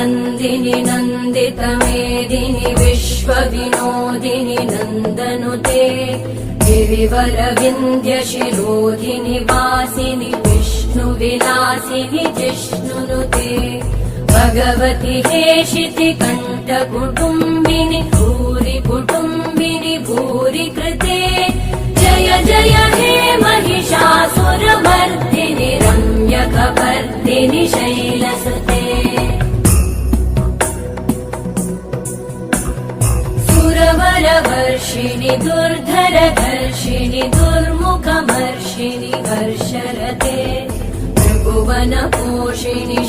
नन्दिनि नन्दितमेदिनि विश्वविनोदिनि नन्दनुते गिरिवरविन्ध्यशिरोधिनि वासिनि विष्णुविलासिनि जिष्णुनुते भगवति हेशिति कण्ठकुटुम्बिनि भूरि कुटुम्बिनि भूरि कृते जय जय हे महिषासुरमर्दिनि रम्यकपर्दिनि शैलसुते सुरवरवर्षिणि दुर्धरधर्षिणि दुर्मुखमर्षिणि वर्षरते त्रिभुवनपोषिणि